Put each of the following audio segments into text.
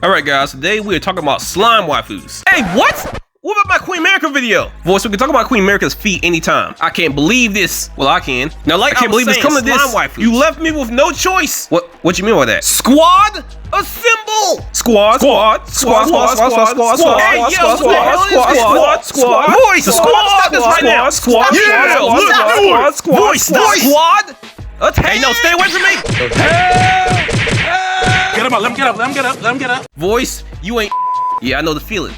Alright guys, today we are talking about slime waifus. Hey, what? What about my Queen America video? Voice, we can talk about Queen America's feet anytime. I can't believe this. Well, I can. Now, like I can't believe this. Come to this. Waifus. You left me with no choice. What you mean by that? Squad? Assemble! Squad. Hey, yo, squad. Voice, stop this right now. Squad. Yeah, let's do it. Voice, squad. Hey, no, stay away from me. Get him up, let him get up. Voice, you ain't. Yeah, I know the feeling.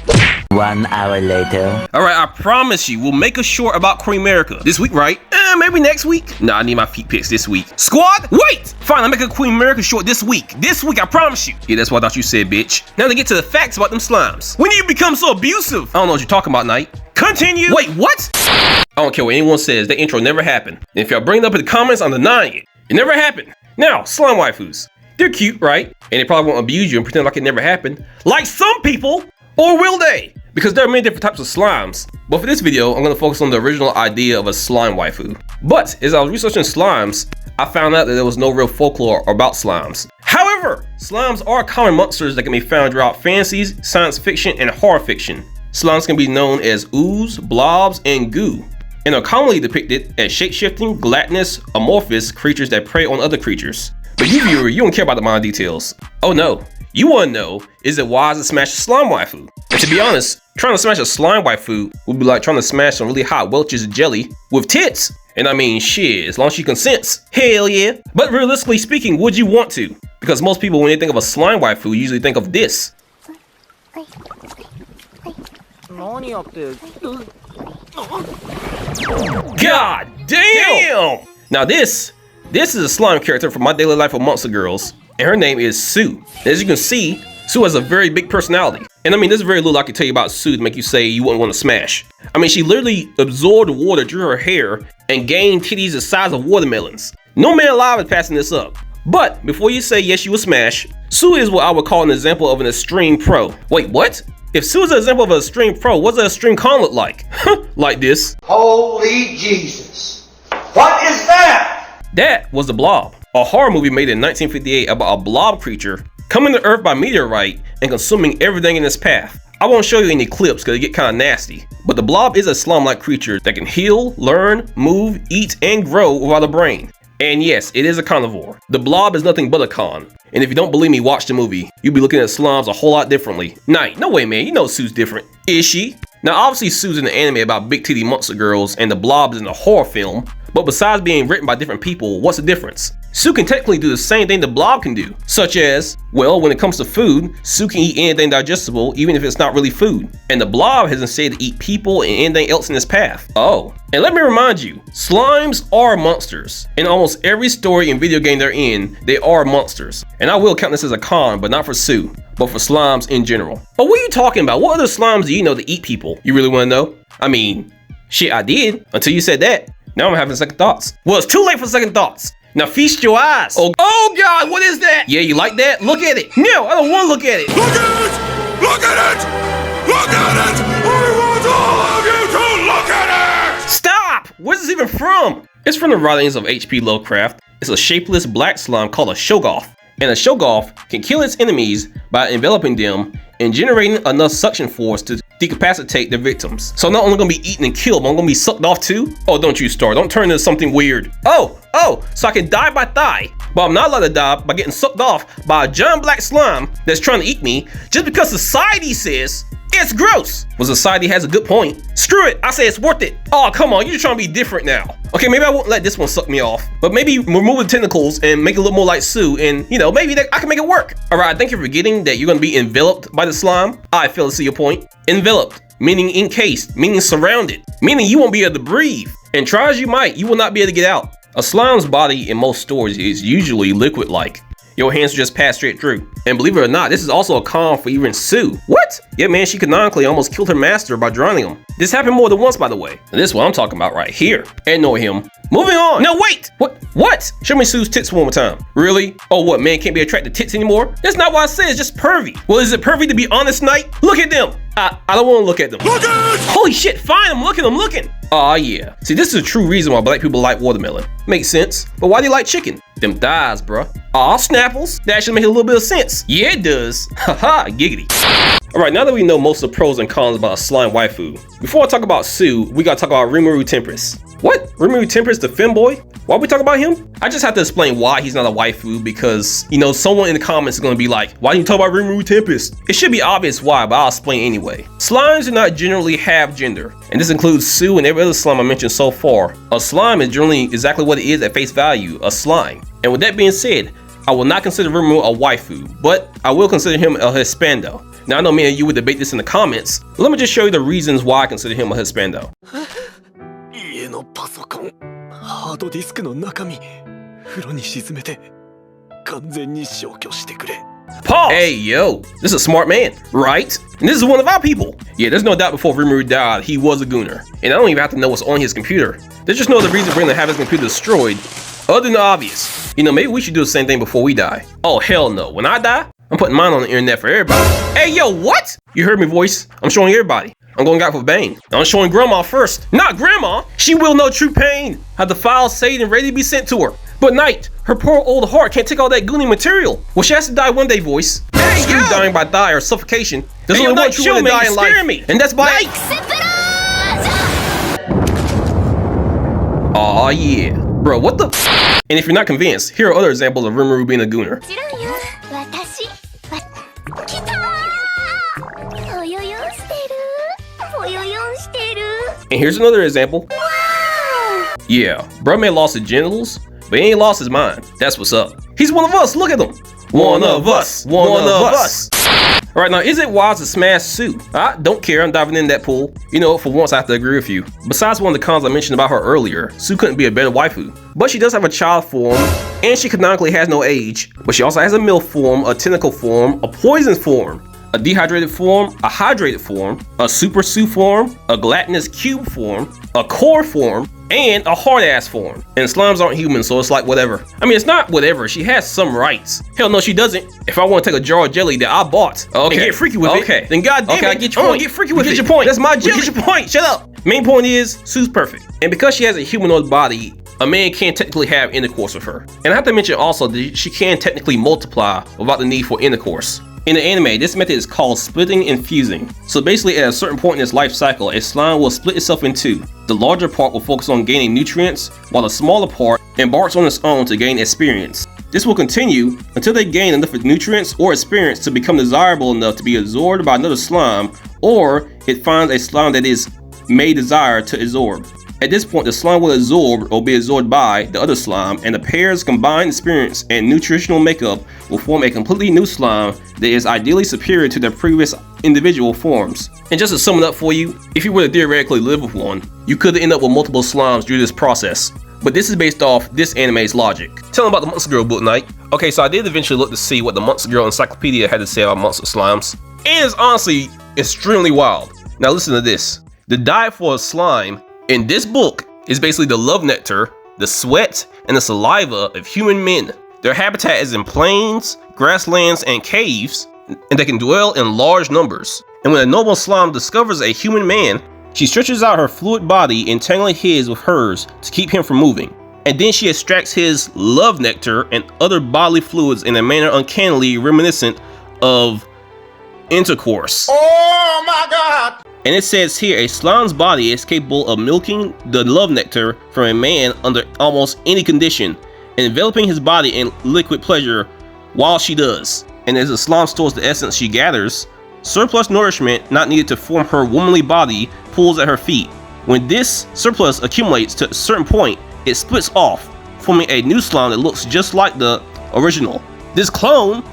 1 hour later. Alright, I promise you, we'll make a short about Queen America. This week, right? Maybe next week? Nah, I need my feet pics this week. Squad, wait! Fine, I'll make a Queen America short this week. This week, I promise you. Yeah, that's what I thought you said, bitch. Now to get to the facts about them slimes. When do you become so abusive? I don't know what you're talking about, Knight. Continue. Wait, what? I don't care what anyone says. That intro never happened. And if y'all bring it up in the comments, I'm denying it. It never happened. Now, slime waifus. They're cute, right? And they probably won't abuse you and pretend like it never happened. Like some people. Or will they? Because there are many different types of slimes. But for this video, I'm going to focus on the original idea of a slime waifu. But as I was researching slimes, I found out that there was no real folklore about slimes. However, slimes are common monsters that can be found throughout fantasies, science fiction, and horror fiction. Slimes can be known as ooze, blobs, and goo, and are commonly depicted as shape-shifting, gelatinous, amorphous creatures that prey on other creatures. But you viewer, you don't care about the minor details. Oh no. You want to know, is it wise to smash a slime waifu? And to be honest, trying to smash a slime waifu would be like trying to smash some really hot Welch's jelly with tits. And I mean, shit, as long as she consents, hell yeah. But realistically speaking, would you want to? Because most people, when they think of a slime waifu, usually think of this. God damn! Now this is a slime character from My Daily Life with Monster Girls. And her name is Sue. As you can see, Sue has a very big personality. And I mean, there's very little I can tell you about Sue to make you say you wouldn't want to smash. I mean, she literally absorbed water through her hair and gained titties the size of watermelons. No man alive is passing this up. But before you say yes, you will smash, Sue is what I would call an example of an extreme pro. Wait, what? If Sue is an example of an extreme pro, what does an extreme con look like? Like this. Holy Jesus. What is that? That was The Blob, a horror movie made in 1958 about a blob creature coming to Earth by meteorite and consuming everything in its path. I won't show you any clips because it get kind of nasty, but the blob is a slime-like creature that can heal, learn, move, eat, and grow without a brain. And yes, it is a carnivore. The blob is nothing but a con. And if you don't believe me, watch the movie. You'll be looking at slimes a whole lot differently. Knight, no way man, you know Sue's different. Is she? Now obviously Sue's in the anime about big titty monster girls and the blob is in a horror film. But besides being written by different people, what's the difference? Sue can technically do the same thing the blob can do, such as, well, when it comes to food, Sue can eat anything digestible even if it's not really food. And the blob has instead to eat people and anything else in its path. Oh, and let me remind you, slimes are monsters. In almost every story and video game they're in, they are monsters. And I will count this as a con, but not for Sue, but for slimes in general. But what are you talking about? What other slimes do you know that eat people? You really want to know? I mean, shit, I did, until you said that. Now I'm having second thoughts. Well, it's too late for second thoughts. Now feast your eyes. Oh God, what is that? Yeah, you like that? Look at it. No, I don't want to look at it. Look at it! Look at it! Look at it! I want all of you to look at it! Stop! Where's this even from? It's from the writings of H.P. Lovecraft. It's a shapeless black slime called a Shoggoth. And a Shoggoth can kill its enemies by enveloping them and generating enough suction force to decapacitate their victims. So I'm not only gonna be eaten and killed, but I'm gonna be sucked off too? Oh, don't you start. Don't turn into something weird. Oh, so I can die by thigh. But I'm not allowed to die by getting sucked off by a giant black slime that's trying to eat me just because society says it's gross. Well, society has a good point. Screw it, I say it's worth it. Oh, come on, you're just trying to be different now. Okay, maybe I won't let this one suck me off, but maybe remove the tentacles and make it look more like Sue, and you know, maybe I can make it work. All right, I think you're forgetting that you're gonna be enveloped by the slime. I fail to see your point. Enveloped, meaning encased, meaning surrounded, meaning you won't be able to breathe. And try as you might, you will not be able to get out. A slime's body in most stories is usually liquid-like. Your hands just pass straight through. And believe it or not, this is also a con for even Sue. What? Yeah, man, she canonically almost killed her master by drowning him. This happened more than once, by the way. And this is what I'm talking about right here. Ignore him. Moving on. No, wait. What? Show me Sue's tits one more time. Really? Oh, what, man can't be attracted to tits anymore? That's not what I said, it's just pervy. Well, is it pervy to be honest, Knight? Look at them. I don't want to look at them. Look at it! Holy shit, fine, I'm looking. Aw, yeah. See, this is a true reason why black people like watermelon. Makes sense. But why do you like chicken? Them thighs, bruh. Aw, snapples. That actually makes a little bit of sense. Yeah, it does. Haha, giggity. Alright, now that we know most of the pros and cons about a slime waifu, before I talk about Sue, we gotta talk about Ruaru Tempest. What? Ruaru Tempest, the femboy? Why we talk about him? I just have to explain why he's not a waifu because, you know, someone in the comments is gonna be like, why didn't you talk about Ruaru Tempest? It should be obvious why, but I'll explain anyway. Slimes do not generally have gender, and this includes Sue and every other slime I mentioned so far. A slime is generally exactly what it is at face value, a slime. And with that being said, I will not consider Ruaru a waifu, but I will consider him a hispando. Now I know me and you would debate this in the comments, but let me just show you the reasons why I consider him a hispando. 家のパソコンハードディスクの中身風呂に沈めて完全に消去してくれ Pause! Hey yo, this is a smart man, right? And this is one of our people. Yeah, there's no doubt before Ruaru died, he was a gooner. And I don't even have to know what's on his computer. There's just no other reason for him to have his computer destroyed, other than the obvious. You know, maybe we should do the same thing before we die. Oh hell no, when I die, I'm putting mine on the internet for everybody. Hey yo, what? You heard me voice, I'm showing everybody. I'm going out for bang. I'm showing grandma first. Not grandma! She will know true pain. Have the file saved and ready to be sent to her. But Knight, her poor old heart can't take all that gooning material. Well, she has to die one day, voice. Hey, screw dying by die or suffocation. There's only one true way to die in life. And that's by Aw, yeah. Bro, what the? And if you're not convinced, here are other examples of Ruaru being a gooner. And here's another example. Yeah, bro may lost his genitals, but he ain't lost his mind. That's what's up. He's one of us, look at him. One of us. Alright, now is it wise to smash Sue? I don't care, I'm diving in that pool. You know, for once I have to agree with you. Besides one of the cons I mentioned about her earlier, Sue couldn't be a better waifu. But she does have a child form, and she canonically has no age. But she also has a milk form, a tentacle form, a poison form, a dehydrated form, a hydrated form, a super Sue form, a gelatinous cube form, a core form, and a hard-ass form. And slimes aren't human, so it's like whatever. I mean, it's not whatever, she has some rights. Hell no, she doesn't. If I want to take a jar of jelly that I bought and get freaky with it, then goddamn it, I get your point. Get freaky with it. Get your point. That's my jelly. Get your point. Shut up. Main point is, Sue's perfect. And because she has a humanoid body, a man can technically have intercourse with her. And I have to mention also that she can technically multiply without the need for intercourse. In the anime, this method is called splitting and fusing. So basically at a certain point in its life cycle, a slime will split itself in two. The larger part will focus on gaining nutrients, while the smaller part embarks on its own to gain experience. This will continue until they gain enough nutrients or experience to become desirable enough to be absorbed by another slime, or it finds a slime that is made desire to absorb. At this point, the slime will absorb or be absorbed by the other slime, and the pair's combined experience and nutritional makeup will form a completely new slime that is ideally superior to their previous individual forms. And just to sum it up for you, if you were to theoretically live with one, you could end up with multiple slimes through this process. But this is based off this anime's logic. Tell them about the Monster Girl book, Knight. Okay, so I did eventually look to see what the Monster Girl Encyclopedia had to say about monster slimes. And it's honestly extremely wild. Now listen to this. The diet for a slime in this book is basically the love nectar, the sweat, and the saliva of human men. Their habitat is in plains, grasslands, and caves, and they can dwell in large numbers. And when a noble slime discovers a human man, she stretches out her fluid body, entangling his with hers to keep him from moving. And then she extracts his love nectar and other bodily fluids in a manner uncannily reminiscent of intercourse. Oh my god! And it says here, a slime's body is capable of milking the love nectar from a man under almost any condition, and enveloping his body in liquid pleasure while she does. And as the slime stores the essence she gathers, surplus nourishment not needed to form her womanly body pools at her feet. When this surplus accumulates to a certain point, it splits off, forming a new slime that looks just like the original. This clone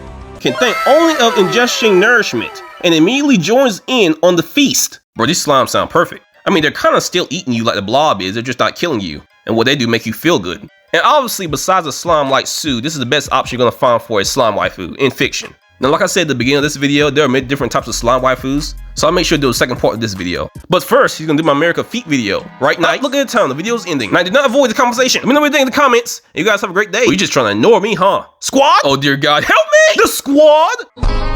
can think only of ingesting nourishment and immediately joins in on the feast. Bro, these slimes sound perfect. I mean, they're kind of still eating you like the blob is, they're just not killing you. And what they do make you feel good. And obviously, besides a slime like Sue, this is the best option you're gonna find for a slime waifu in fiction. Now, like I said at the beginning of this video, there are many different types of slime waifus, so I'll make sure to do a second part of this video. But first, he's gonna do my America Feet video. Right now, look at the time, the video's ending. Now, do not avoid the conversation. Let me know what you think in the comments. You guys have a great day. Or you just trying to ignore me, huh? Squad? Oh dear God, help me! The squad?